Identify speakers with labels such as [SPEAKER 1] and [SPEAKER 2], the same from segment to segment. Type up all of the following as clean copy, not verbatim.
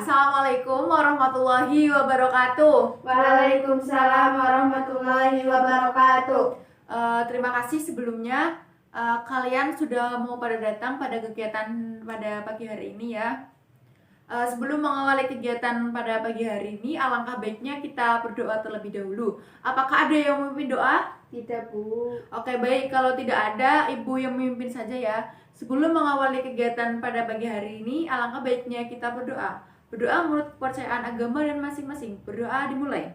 [SPEAKER 1] Assalamualaikum warahmatullahi wabarakatuh.
[SPEAKER 2] Waalaikumsalam warahmatullahi wabarakatuh.
[SPEAKER 1] Terima kasih sebelumnya kalian sudah mau pada datang pada kegiatan pada pagi hari ini ya. Sebelum mengawali kegiatan pada pagi hari ini, alangkah baiknya kita berdoa terlebih dahulu. Apakah ada yang memimpin doa?
[SPEAKER 2] Tidak, Bu.
[SPEAKER 1] Oke, baik. Kalau tidak ada, Ibu yang memimpin saja ya. Sebelum mengawali kegiatan pada pagi hari ini, alangkah baiknya kita berdoa. Berdoa menurut kepercayaan agama dan masing-masing. Berdoa dimulai.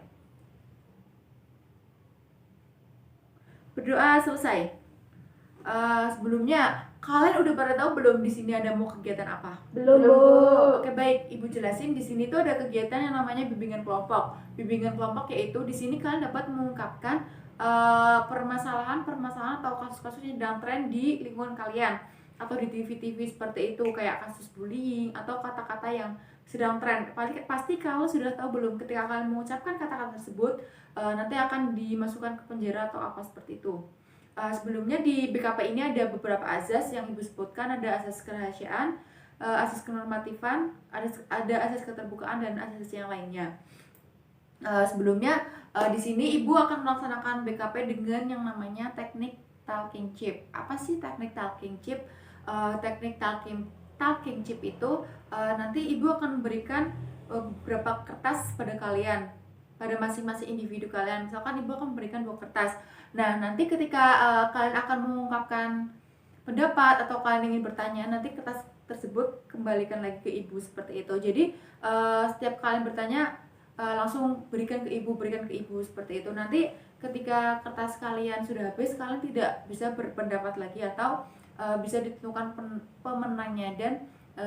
[SPEAKER 1] Berdoa selesai. Sebelumnya, kalian udah pada tahu belum di sini ada mau kegiatan apa?
[SPEAKER 2] Belum, Bu.
[SPEAKER 1] Oke, baik. Ibu jelasin di sini tuh ada kegiatan yang namanya bimbingan kelompok. Bimbingan kelompok yaitu di sini kalian dapat mengungkapkan permasalahan atau kasus-kasus yang sedang tren di lingkungan kalian atau di TV-TV seperti itu, kayak kasus bullying atau kata-kata yang sedang tren. Pasti kalau sudah tahu belum ketika kalian mengucapkan kata-kata tersebut nanti akan dimasukkan ke penjara atau apa seperti itu. Sebelumnya di BKP ini ada beberapa azas yang Ibu sebutkan, ada asas kerahasiaan, asas kenormatifan, ada asas keterbukaan dan asas yang lainnya. Sebelumnya di sini Ibu akan melaksanakan BKP dengan yang namanya teknik talking chip. Apa sih teknik talking chip? Teknik talking chip itu nanti Ibu akan memberikan beberapa kertas pada kalian, pada masing-masing individu kalian. Misalkan Ibu akan memberikan 2 kertas. Nah, nanti ketika kalian akan mengungkapkan pendapat atau kalian ingin bertanya, nanti kertas tersebut kembalikan lagi ke Ibu seperti itu. Jadi setiap kalian bertanya langsung berikan ke Ibu seperti itu. Nanti ketika kertas kalian sudah habis, kalian tidak bisa berpendapat lagi atau bisa ditentukan pemenangnya dan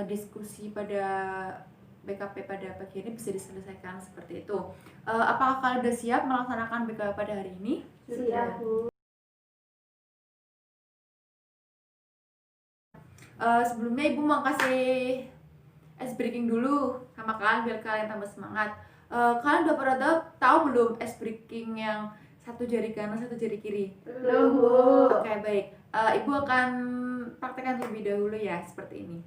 [SPEAKER 1] diskusi pada BKP pada pagi ini bisa diselesaikan seperti itu. Apakah kalian sudah siap melaksanakan BKP pada hari ini?
[SPEAKER 2] Siap, Bu.
[SPEAKER 1] Sebelumnya Ibu mau kasih ice breaking dulu sama kalian biar kalian tambah semangat. Kalian udah pernah tahu belum ice breaking yang satu jari kanan, satu jari kiri?
[SPEAKER 2] Belum, Bu.
[SPEAKER 1] Oke, baik. Ibu akan praktekkan terlebih dahulu ya, seperti ini.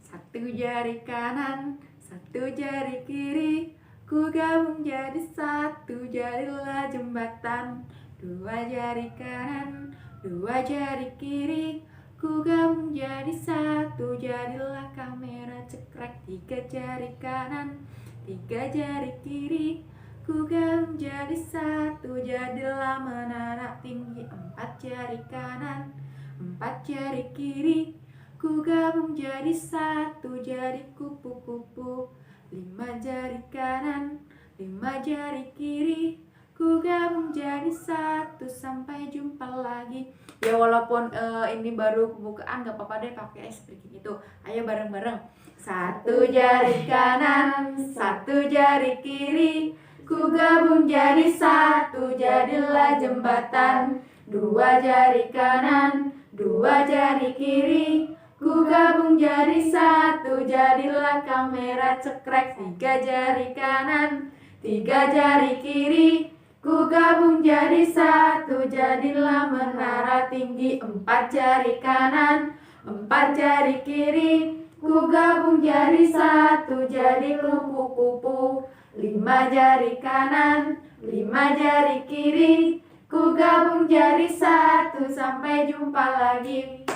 [SPEAKER 1] Satu jari kanan, satu jari kiri, ku gabung jadi satu, jadilah jembatan. 2 jari kanan, 2 jari kiri, ku gabung jadi satu, jadilah kamera cekrek. 3 jari kanan, 3 jari kiri, ku gabung jadi satu, jadilah menara tinggi. 4 jari kanan, 4 jari kiri, ku gabung jadi satu, jadi kupu-kupu. 5 jari kanan, 5 jari kiri, ku gabung jadi satu, sampai jumpa lagi. Ya walaupun ini baru pembukaan, gak apa-apa deh pakai ice breaking itu. Ayo bareng-bareng. 1 jari kanan, 1 jari kiri, ku gabung jadi satu, jadilah jembatan. 2 jari kanan, 2 jari kiri, ku gabung jadi satu, jadilah kamera cekrek. 3 jari kanan, 3 jari kiri, ku gabung jadi satu, jadilah menara tinggi. 4 jari kanan, 4 jari kiri, ku gabung jadi satu, jadi kupu-kupu. 5 jari kanan, 5 jari kiri, ku gabung jadi satu, sampai jumpa lagi.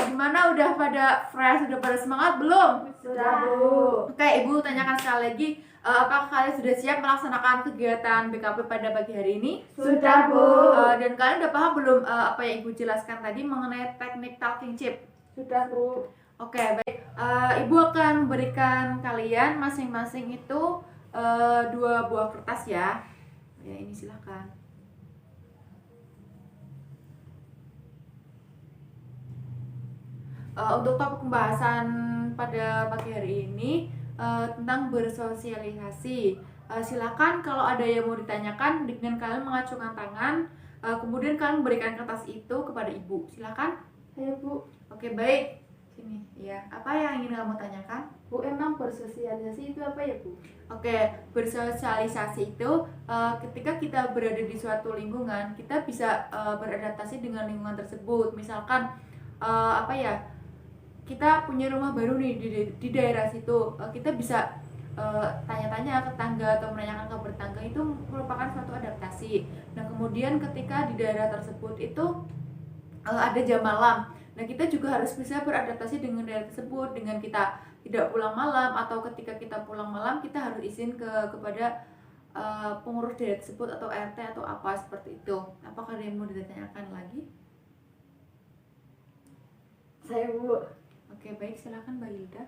[SPEAKER 1] Gimana, udah pada fresh, udah pada semangat belum?
[SPEAKER 2] Sudah, Bu.
[SPEAKER 1] Oke, Ibu tanyakan sekali lagi, apakah kalian sudah siap melaksanakan kegiatan BKP pada pagi hari ini?
[SPEAKER 2] Sudah, Bu.
[SPEAKER 1] Dan kalian udah paham belum apa yang Ibu jelaskan tadi mengenai teknik talking chip?
[SPEAKER 2] Sudah, Bu.
[SPEAKER 1] Oke, baik. Ibu akan memberikan kalian masing-masing itu 2 buah kertas ya. Ya, ini silahkan. Untuk topik pembahasan pada pagi hari ini tentang bersosialisasi. Silakan kalau ada yang mau ditanyakan dengan kalian mengacungkan tangan, kemudian kalian memberikan kertas itu kepada Ibu. Silakan.
[SPEAKER 2] Ayo, Bu.
[SPEAKER 1] Oke, baik. Sini, ya. Apa yang ingin kamu tanyakan?
[SPEAKER 2] Bu, emang bersosialisasi itu apa ya, Bu?
[SPEAKER 1] Oke, bersosialisasi itu ketika kita berada di suatu lingkungan, kita bisa beradaptasi dengan lingkungan tersebut. Misalkan kita punya rumah baru nih di daerah situ, kita bisa tanya-tanya ke tetangga atau menanyakan kabar tetangga, itu merupakan suatu adaptasi. Nah kemudian ketika di daerah tersebut itu ada jam malam, nah kita juga harus bisa beradaptasi dengan daerah tersebut, dengan kita tidak pulang malam, atau ketika kita pulang malam kita harus izin kepada pengurus daerah tersebut atau RT atau apa seperti itu. Apakah ada yang mau ditanyakan lagi?
[SPEAKER 2] Saya Bu.
[SPEAKER 1] Oke baik, silakan Mbak Hilda.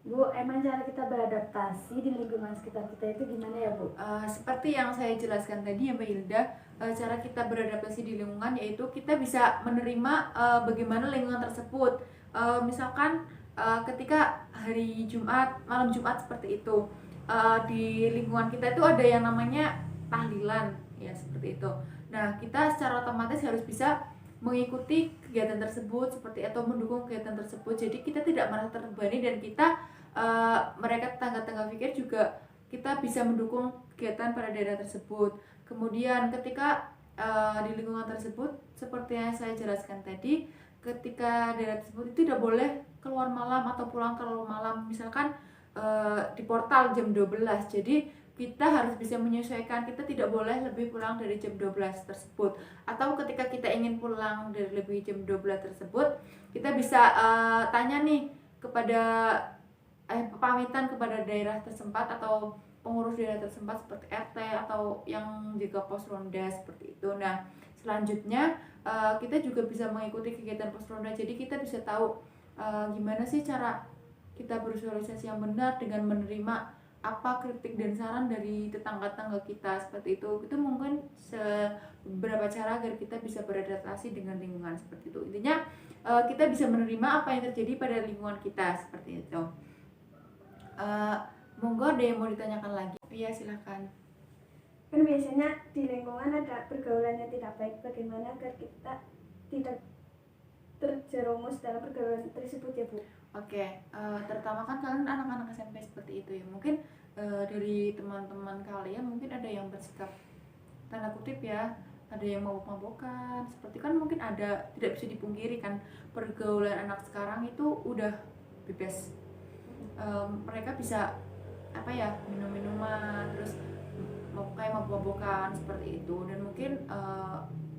[SPEAKER 2] Bu, emang cara kita beradaptasi di lingkungan sekitar kita itu gimana ya Bu?
[SPEAKER 1] Seperti yang saya jelaskan tadi ya Mbak Hilda, cara kita beradaptasi di lingkungan yaitu kita bisa menerima bagaimana lingkungan tersebut. Misalkan ketika hari Jumat, malam Jumat seperti itu, di lingkungan kita itu ada yang namanya tahlilan ya seperti itu. Nah kita secara otomatis harus bisa mengikuti kegiatan tersebut seperti atau mendukung kegiatan tersebut. Jadi kita tidak merasa terbebani, dan kita mereka tetangga-tetangga pikir juga kita bisa mendukung kegiatan pada daerah tersebut. Kemudian ketika di lingkungan tersebut seperti yang saya jelaskan tadi, ketika daerah tersebut itu tidak boleh keluar malam atau pulang terlalu malam, misalkan di portal jam 12. Jadi kita harus bisa menyesuaikan, kita tidak boleh lebih pulang dari jam 12 tersebut. Atau ketika kita ingin pulang dari lebih jam 12 tersebut, kita bisa tanya nih kepada pamitan kepada daerah tersempat atau pengurus daerah tersempat seperti RT atau yang juga pos ronda seperti itu. Nah selanjutnya kita juga bisa mengikuti kegiatan pos ronda, jadi kita bisa tahu gimana sih cara kita bersosialisasi yang benar dengan menerima apa kritik dan saran dari tetangga-tetangga kita seperti itu. Itu mungkin beberapa cara agar kita bisa beradaptasi dengan lingkungan seperti itu. Intinya kita bisa menerima apa yang terjadi pada lingkungan kita seperti itu. Monggo ada yang mau ditanyakan lagi? Iya silakan.
[SPEAKER 2] Kan biasanya di lingkungan ada pergaulan yang tidak baik, bagaimana agar kita tidak terjerumus dalam pergaulan tersebut ya Bu?
[SPEAKER 1] Oke, terutama kan kalian anak-anak SMP seperti itu ya. Mungkin dari teman-teman kalian mungkin ada yang bersikap tanda kutip ya, ada yang mabuk-mabukan seperti, kan mungkin ada, tidak bisa dipungkiri kan pergaulan anak sekarang itu udah bebas. Mereka bisa apa ya, minum-minuman, terus kayak mabuk-mabukan seperti itu, dan mungkin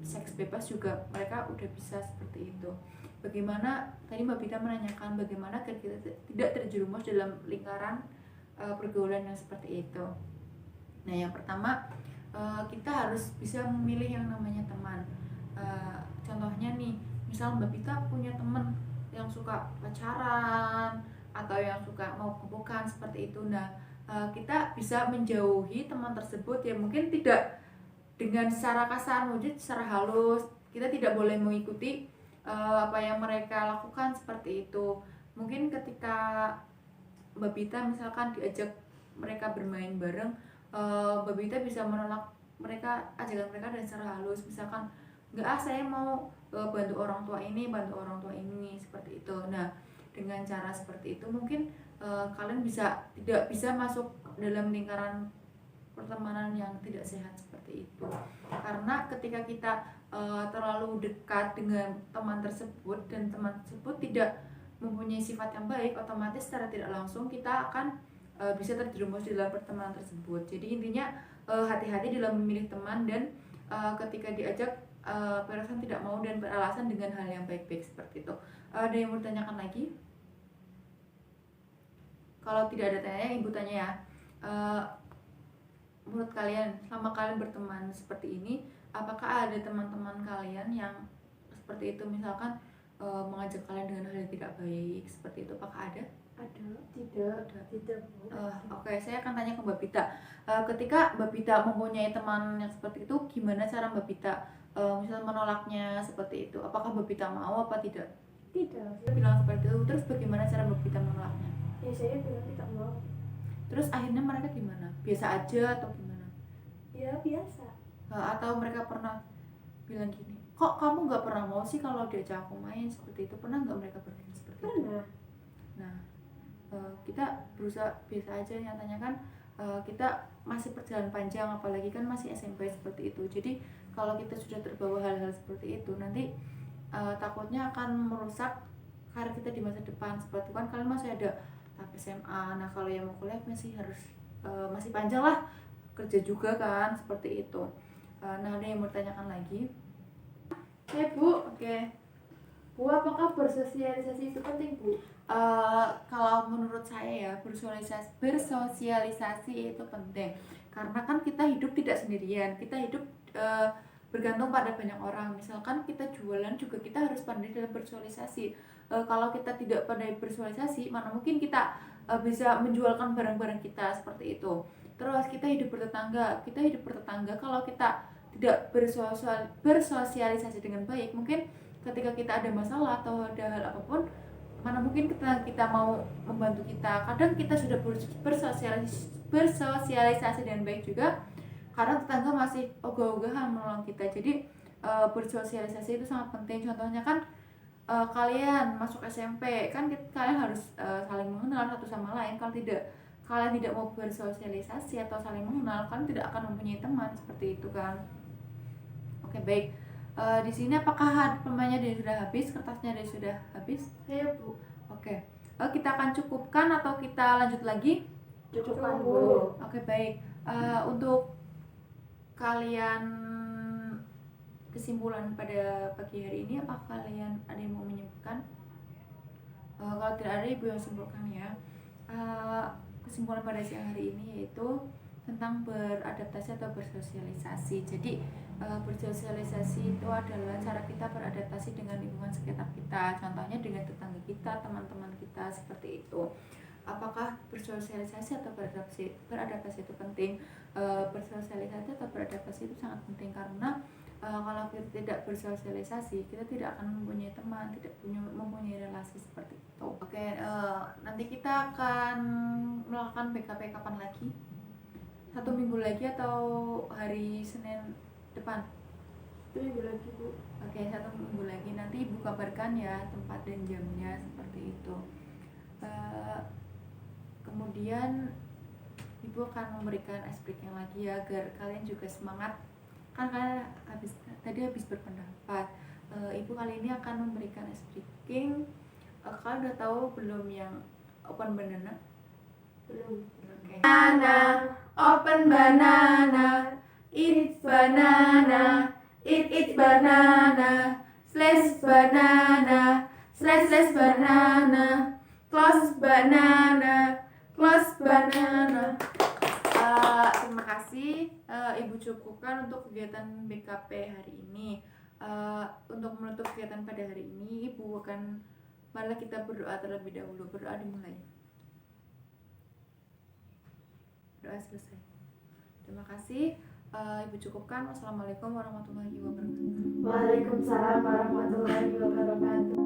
[SPEAKER 1] seks bebas juga mereka udah bisa seperti itu. Bagaimana tadi Mbak Bita menanyakan bagaimana agar kita tidak terjerumus dalam lingkaran pergaulan yang seperti itu. Nah yang pertama, kita harus bisa memilih yang namanya teman. Contohnya nih, misal Mbak Bita punya teman yang suka pacaran atau yang suka mau kebukan seperti itu. Nah kita bisa menjauhi teman tersebut ya, mungkin tidak dengan secara kasar, mungkin secara halus. Kita tidak boleh mengikuti apa yang mereka lakukan seperti itu. Mungkin ketika Mbak Bita misalkan diajak mereka bermain bareng, Mbak Bita bisa menolak mereka, ajakan mereka dengan secara halus, misalkan enggak, saya mau bantu orang tua ini, bantu orang tua ini seperti itu. Nah dengan cara seperti itu mungkin kalian tidak bisa masuk dalam lingkaran pertemanan yang tidak sehat seperti itu. Karena ketika kita terlalu dekat dengan teman tersebut dan teman tersebut tidak mempunyai sifat yang baik, otomatis secara tidak langsung kita akan bisa terjerumus dalam pertemanan tersebut. Jadi intinya hati-hati dalam memilih teman, dan ketika diajak perasaan tidak mau dan beralasan dengan hal yang baik-baik seperti itu. Ada yang mau ditanyakan lagi? Kalau tidak ada tanya, ibu tanya ya. Menurut kalian, selama kalian berteman seperti ini, apakah ada teman-teman kalian yang seperti itu, misalkan mengajak kalian dengan hal yang tidak baik seperti itu, apakah ada?
[SPEAKER 2] Ada, tidak Bu.
[SPEAKER 1] Oke, saya akan tanya ke Mbak Bita. Ketika Mbak Bita mempunyai teman yang seperti itu, gimana cara Mbak Bita misal menolaknya seperti itu? Apakah Mbak Bita mau apa tidak?
[SPEAKER 2] Tidak.
[SPEAKER 1] Saya bilang seperti itu, terus bagaimana cara Mbak Bita menolaknya?
[SPEAKER 2] Ya saya bilang tidak mau.
[SPEAKER 1] Terus akhirnya mereka gimana? Biasa aja atau gimana?
[SPEAKER 2] Ya biasa.
[SPEAKER 1] Atau mereka pernah bilang gini, kok kamu nggak pernah mau sih kalau diajak aku main seperti itu? Pernah nggak mereka berpikir seperti itu?
[SPEAKER 2] Pernah.
[SPEAKER 1] Nah kita berusaha biasa aja, nyatanya kan kita masih perjalanan panjang, apalagi kan masih SMP seperti itu. Jadi kalau kita sudah terbawa hal-hal seperti itu, nanti takutnya akan merusak karir kita di masa depan. Seperti kan kalian masih ada tahap SMA. Nah kalau yang mau kuliah masih harus masih panjang lah, kerja juga kan, seperti itu. Nah ada yang mau tanyakan lagi? Bu, oke. Bu, apakah bersosialisasi itu penting, Bu? Kalau menurut saya ya, bersosialisasi itu penting. Karena kan kita hidup tidak sendirian, kita hidup bergantung pada banyak orang. Misalkan kita jualan juga kita harus pandai dalam bersosialisasi. Kalau kita tidak pandai bersosialisasi, mana mungkin kita bisa menjualkan barang-barang kita seperti itu. Terus kita hidup bertetangga kalau kita tidak bersosialisasi dengan baik, mungkin ketika kita ada masalah atau ada hal apapun, mana mungkin kita mau membantu kita. Kadang kita sudah bersosialisasi dengan baik juga, karena tetangga masih ogah-ogahan menolong kita. Jadi bersosialisasi itu sangat penting. Contohnya kan kalian masuk SMP kan kalian harus saling mengenal satu sama lain. Kalau kalian tidak mau bersosialisasi atau saling mengenal, kalian tidak akan mempunyai teman, seperti itu kan. Oke, baik. Di sini apakah permainnya sudah habis, kertasnya sudah habis?
[SPEAKER 2] Ya Bu.
[SPEAKER 1] Oke. Kita akan cukupkan atau kita lanjut lagi?
[SPEAKER 2] Cukupkan dulu.
[SPEAKER 1] Oke, baik. Untuk kalian kesimpulan pada pagi hari ini, apa kalian ada yang mau menyimpulkan? Kalau tidak ada, Ibu yang simpulkan ya. Kesimpulan pada siang hari ini yaitu tentang beradaptasi atau bersosialisasi. Jadi bersosialisasi itu adalah cara kita beradaptasi dengan lingkungan sekitar kita, contohnya dengan tetangga kita, teman-teman kita, seperti itu. Apakah bersosialisasi atau beradaptasi itu penting? Bersosialisasi atau beradaptasi itu sangat penting, karena kalau kita tidak bersosialisasi, kita tidak akan mempunyai teman, tidak mempunyai relasi seperti itu. Oke, nanti kita akan melakukan BKP kapan lagi? 1 minggu lagi atau hari Senin depan?
[SPEAKER 2] 1 minggu lagi Bu.
[SPEAKER 1] Oke, 1 minggu lagi. Nanti Ibu kabarkan ya tempat dan jamnya, seperti itu. Kemudian Ibu akan memberikan ice breaking lagi ya, agar kalian juga semangat. Kan kalian tadi habis berpendapat. Ibu kali ini akan memberikan ice breaking. Kalian udah tahu belum yang open banana?
[SPEAKER 2] Belum.
[SPEAKER 1] Okay. Banana, open banana, eat banana, eat banana, slash banana, slash banana, close banana, close banana. Terima kasih. Ibu cukupkan untuk kegiatan BKP hari ini. Untuk menutup kegiatan pada hari ini, Ibu akan malah kita berdoa terlebih dahulu. Berdoa dimulai. Doa selesai. Terima kasih. Ibu cukupkan. Wassalamualaikum warahmatullahi wabarakatuh.
[SPEAKER 2] Waalaikumsalam warahmatullahi wabarakatuh.